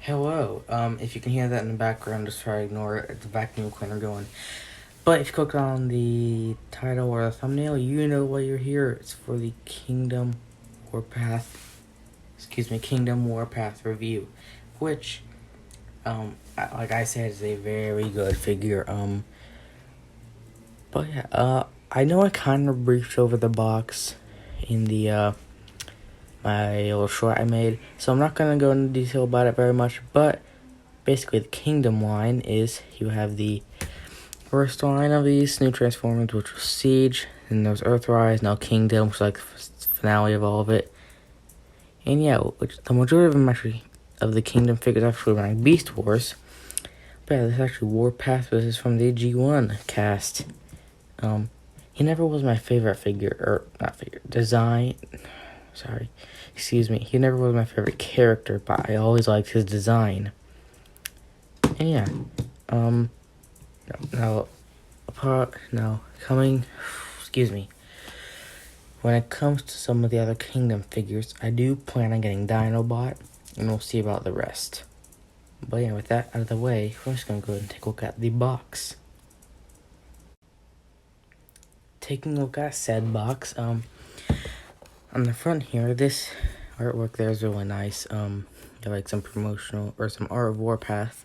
Hello. If you can hear that in the background, just try to ignore it. It's a vacuum cleaner going. But if you click on the title or the thumbnail, you know why you're here. It's for the Warpath. Kingdom Warpath review, which, like I said, is a very good figure. But yeah, I know I kind of briefed over the box in the my little short I made, so I'm not gonna go into detail about it very much. But basically, the Kingdom line is you have the first line of these new Transformers, which was Siege, and there's Earthrise, now Kingdom, which is like the finale of all of it. And yeah, which the majority of them actually, of the Kingdom figures actually run like Beast Wars. But yeah, this is actually Warpath. This is from the G1 cast. He never was my favorite figure, or not figure, design. Sorry, excuse me. He never was my favorite character, but I always liked his design. And yeah, when it comes to some of the other Kingdom figures, I do plan on getting Dinobot, and we'll see about the rest. But yeah, with that out of the way, we're just going to go ahead and take a look at the box. Taking a look at said box, on the front here, this artwork there is really nice. Like some promotional, or some art of Warpath,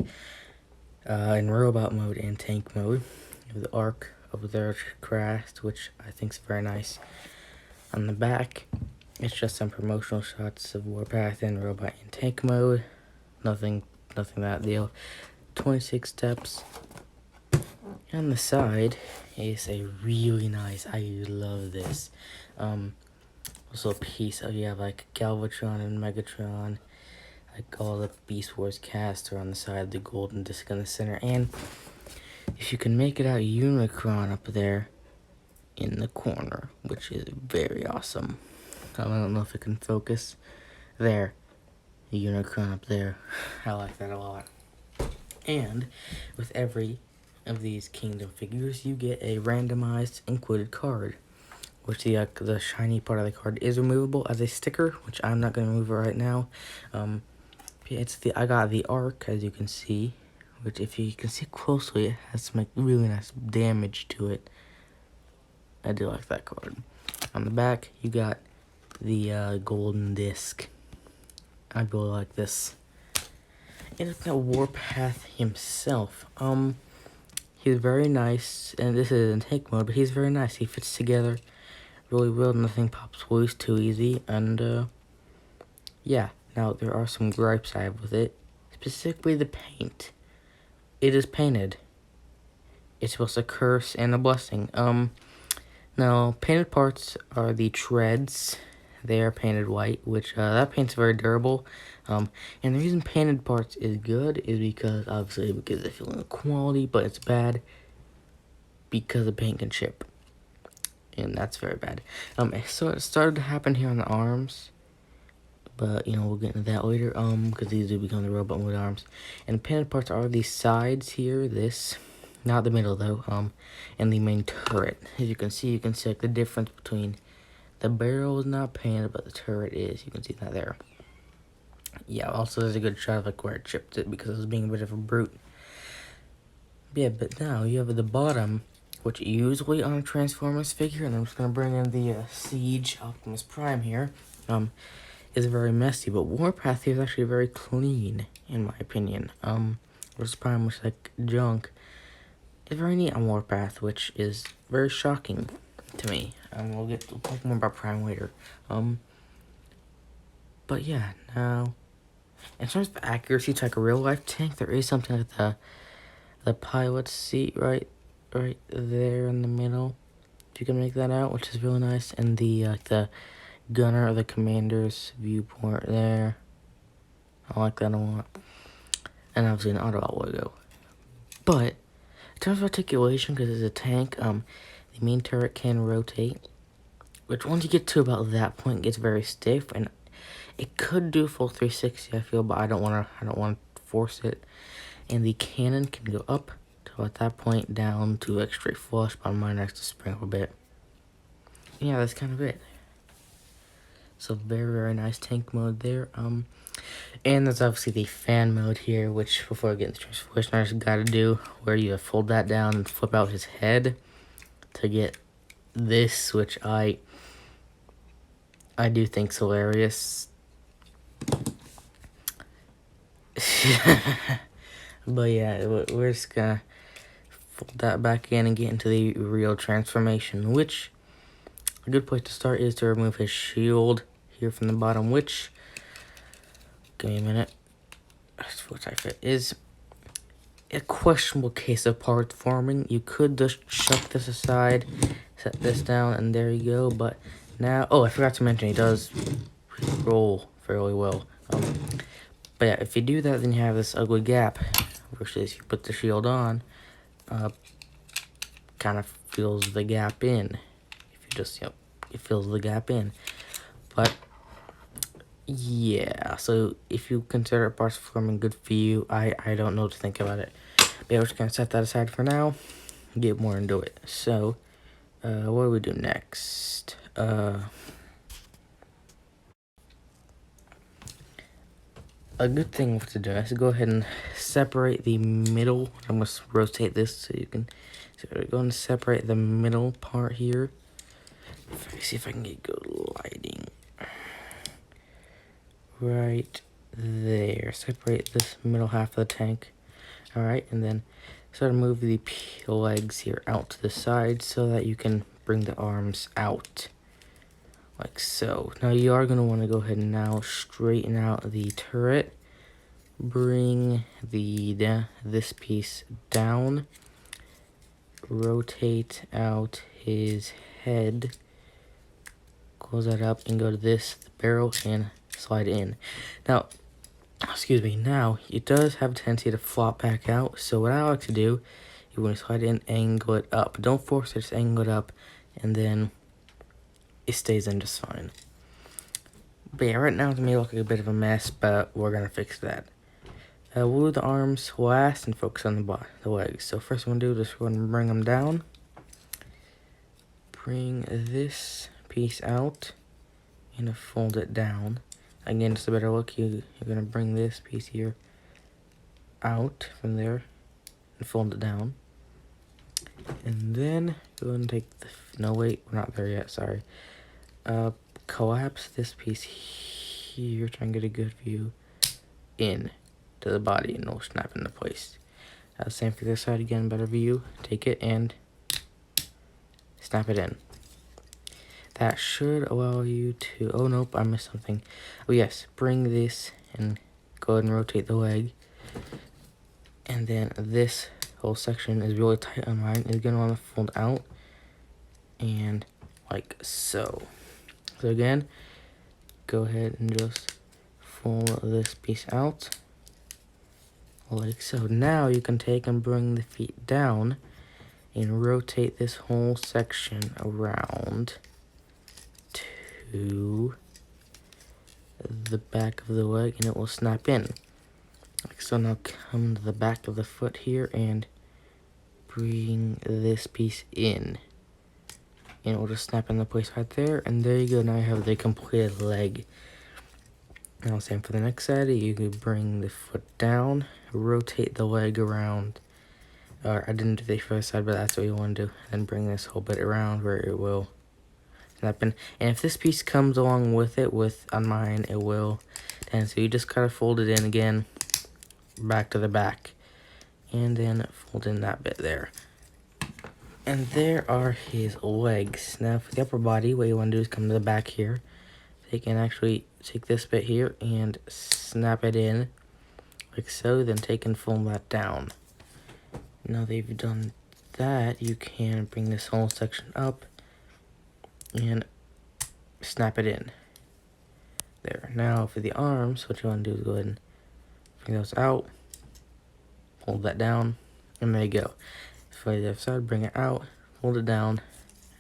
in robot mode and tank mode. The arc of their craft, which I think is very nice. On the back, it's just some promotional shots of Warpath in robot and tank mode. Nothing that deal. 26 steps. On the side is a really nice, I love this. Also a piece of, you have like Galvatron and Megatron, like all the Beast Wars cast are on the side, the golden disc in the center, and if you can make it out, Unicron up there in the corner, which is very awesome. I don't know if it can focus. There, the Unicron up there. I like that a lot. And with every of these Kingdom figures, you get a randomized included card, which the shiny part of the card is removable as a sticker, which I'm not going to remove it right now. I got the arc, as you can see, which if you can see closely, it has some like really nice damage to it. I do like that card. On the back, you got the golden disc. I really like this. And it's got Warpath himself. He's very nice, and this is in tank mode, but he's very nice. He fits together really well. Nothing pops loose too easy, and yeah. Now there are some gripes I have with it, specifically the paint. It is painted. It's supposed to curse and a blessing. Now painted parts are the treads. They are painted white, which that paint's very durable. And the reason painted parts is good is because obviously it gives a feeling of quality, but it's bad because the paint can chip, and that's very bad. So it started to happen here on the arms, but we'll get into that later. Because these do become the robot mode arms, and painted parts are the sides here. This, not the middle though. And the main turret. As you can see like the difference between the barrel is not painted, but the turret is. You can see that there. Yeah, also there's a good shot of like where it chipped it because it was being a bit of a brute. Yeah, but now you have the bottom, which usually on a Transformers figure, and I'm just going to bring in the Siege Optimus Prime here, is very messy, but Warpath here is actually very clean, in my opinion. Whereas Prime was like junk. It's very neat on Warpath, which is very shocking to me. We'll talk more about Prime later. But yeah, now, in terms of accuracy to like a real life tank, there is something like the pilot's seat right there in the middle. If you can make that out, which is really nice, and the gunner or the commander's viewport there. I like that a lot. And obviously an Autobot logo. But in terms of articulation, because it's a tank, the main turret can rotate, which once you get to about that point, it gets very stiff, and it could do full 360, I feel, but I don't want to force it. And the cannon can go up to at that point down to like straight flush, but mine has to spring up a bit. Yeah, that's kind of it. So very, very nice tank mode there. And there's obviously the fan mode here, which before I get into transformation, I just gotta do where you fold that down and flip out his head to get this, which I do think's hilarious. But yeah, we're just gonna fold that back in and get into the real transformation, which a good place to start is to remove his shield here from the bottom, which, give me a minute, what I fit is a questionable case of part forming. You could just chuck this aside, set this down, and there you go. But now, oh, I forgot to mention, he does roll fairly well. But yeah, if you do that, then you have this ugly gap, versus you put the shield on, kind of fills the gap in. If you just, it fills the gap in. But yeah, so if you consider parts forming good for you, I don't know what to think about it. But yeah, we're just gonna set that aside for now, get more into it. So, what do we do next? A good thing to do is go ahead and separate the middle. I'm gonna rotate this so you can. So we're going to separate the middle part here. See if I can get good lighting. Right there. Separate this middle half of the tank. Alright, and then sort of move the legs here out to the side so that you can bring the arms out. Like so. Now you are going to want to go ahead and now straighten out the turret. Bring this piece down. Rotate out his head. Close that up and go to this barrel and slide in. Now, excuse me, now it does have a tendency to flop back out. So what I like to do is when you slide in, angle it up. Don't force it, just angle it up, and then it stays in just fine. But yeah, right now it may look like a bit of a mess, but we're gonna fix that. We'll do the arms last and focus on the legs. So first we're gonna do is we're gonna bring them down. Bring this piece out and fold it down. Again, just a better look, you're gonna bring this piece here out from there and fold it down. And then go ahead and take the, no wait, we're not there yet, sorry. Collapse this piece here, try and get a good view in to the body and it'll snap into place. Same for this side again, better view, take it and snap it in. That should allow you to, oh nope, I missed something. Oh yes, bring this and go ahead and rotate the leg. And then this whole section is really tight on mine. It's gonna want to fold out and like so. So again, go ahead and just fold this piece out like so. Now you can take and bring the feet down and rotate this whole section around to the back of the leg and it will snap in. Like so. Now come to the back of the foot here and bring this piece in. And it will just snap into place right there. And there you go. Now you have the completed leg. Now same for the next side. You can bring the foot down, rotate the leg around. Or I didn't do the first side, but that's what you want to do. And bring this whole bit around where it will snap in. And if this piece comes along with it, on mine, it will. And so you just kind of fold it in again, back to the back. And then fold in that bit there. And there are his legs. Now for the upper body, what you want to do is come to the back here. Take and actually take this bit here and snap it in like so, then take and fold that down. Now that you've done that, you can bring this whole section up and snap it in. There. Now for the arms, what you want to do is go ahead and bring those out, hold that down, and there you go. For the other side, bring it out, hold it down,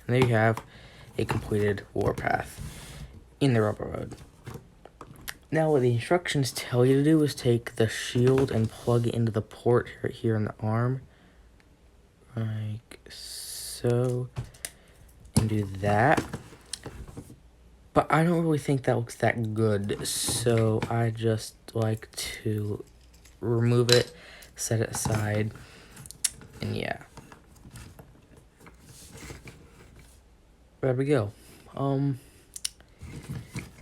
and there you have a completed Warpath in the rubber mode. Now what the instructions tell you to do is take the shield and plug it into the port right here in the arm, like so, and do that. But I don't really think that looks that good, so I just like to remove it, set it aside, and yeah. There we go.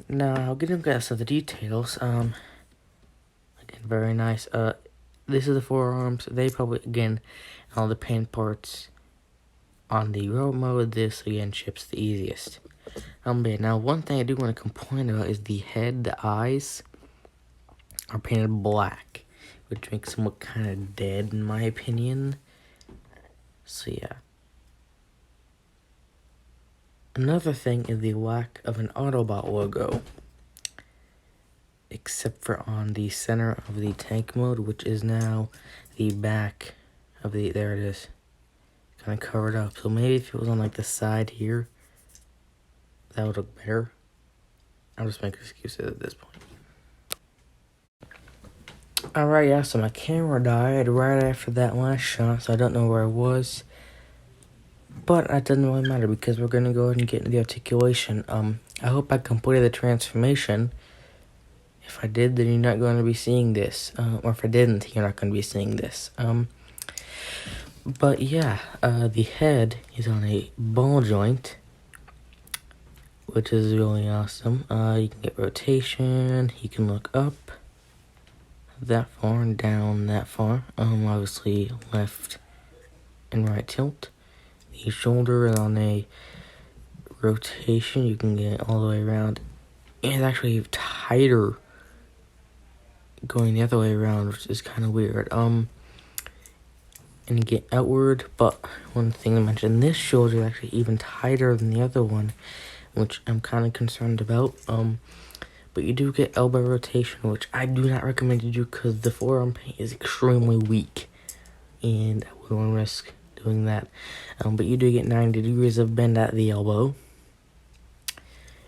Now I'll get into some of the details. Again, very nice. This is the forearms. They probably, again, all the paint parts on the road mode. This again ships the easiest. But now one thing I do want to complain about is the head, the eyes are painted black, which makes them look kind of dead in my opinion. So yeah. Another thing is the lack of an Autobot logo, except for on the center of the tank mode, which is now the back of the, there it is, kind of covered up. So maybe if it was on like the side here, that would look better. I'll just make excuses at this point. Alright, yeah, so my camera died right after that last shot, so I don't know where I was. But that doesn't really matter because we're going to go ahead and get into the articulation. I hope I completed the transformation. If I did, then you're not going to be seeing this. Or if I didn't, you're not going to be seeing this. But yeah, the head is on a ball joint, which is really awesome. You can get rotation, you can look up that far and down that far. Obviously left and right tilt. The shoulder is on a rotation, you can get it all the way around. And it's actually tighter going the other way around, which is kind of weird. And you get outward, but one thing to mention, this shoulder is actually even tighter than the other one, which I'm kind of concerned about. But you do get elbow rotation, which I do not recommend you do because the forearm paint is extremely weak, and I wouldn't want to risk doing that. But you do get 90 degrees of bend at the elbow,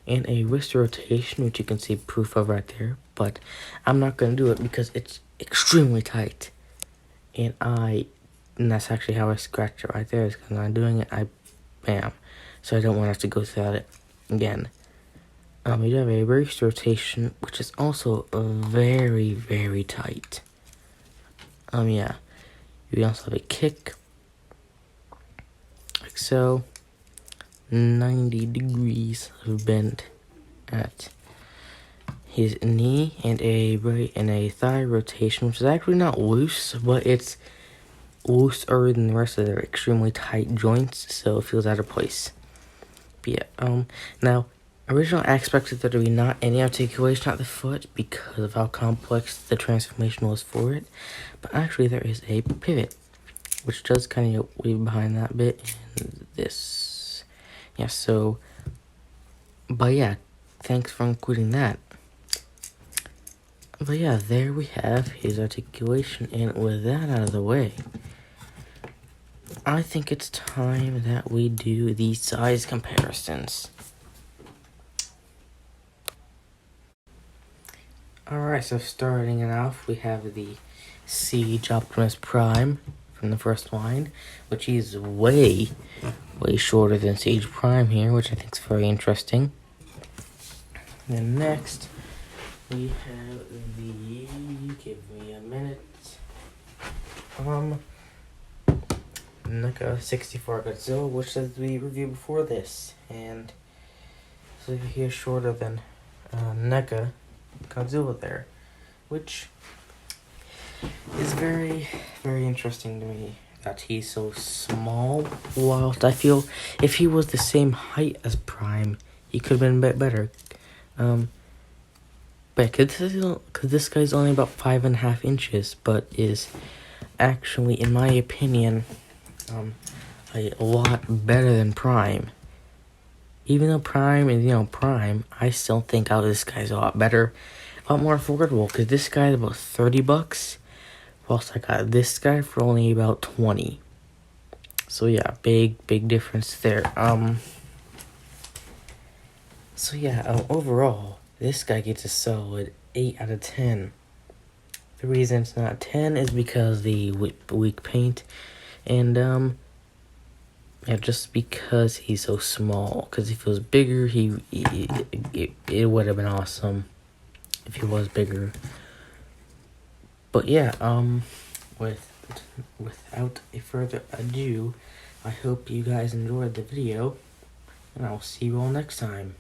and a wrist rotation, which you can see proof of right there. But I'm not going to do it because it's extremely tight, and that's actually how I scratch it right there. Is because I'm doing it, bam. So I don't want to have to go through that again. You have a wrist rotation, which is also very, very tight. Yeah. You also have a kick, like so. 90 degrees of bend at his knee, and a thigh rotation, which is actually not loose, but it's looser than the rest of their extremely tight joints, so it feels out of place. But yeah, now, originally I expected there to be not any articulation at the foot because of how complex the transformation was for it, but actually there is a pivot, which does kind of leave behind that bit, and this. Yeah, so, but yeah, thanks for including that. But yeah, there we have his articulation, and with that out of the way, I think it's time that we do the size comparisons. Alright, so starting it off, we have the Siege Optimus Prime from the first line, which is way shorter than Siege Prime here, which I think is very interesting. And then next, we have the, give me a minute, NECA 64 Godzilla, which is the review before this, and so here's shorter than NECA Godzilla there, which is very, very interesting to me that he's so small, whilst I feel if he was the same height as Prime, he could have been a bit better. But because this guy's only about 5.5 inches, but is actually, in my opinion, a lot better than Prime. Even though Prime is, Prime, I still think this guy's a lot better, a lot more affordable, because this guy's about $30, whilst I got this guy for only about 20. So yeah, big difference there. So yeah, overall, this guy gets a solid 8 out of 10. The reason it's not 10 is because the weak paint, and Yeah, just because he's so small. Because if he was bigger, it would have been awesome if he was bigger. But yeah, without a further ado, I hope you guys enjoyed the video, and I'll see you all next time.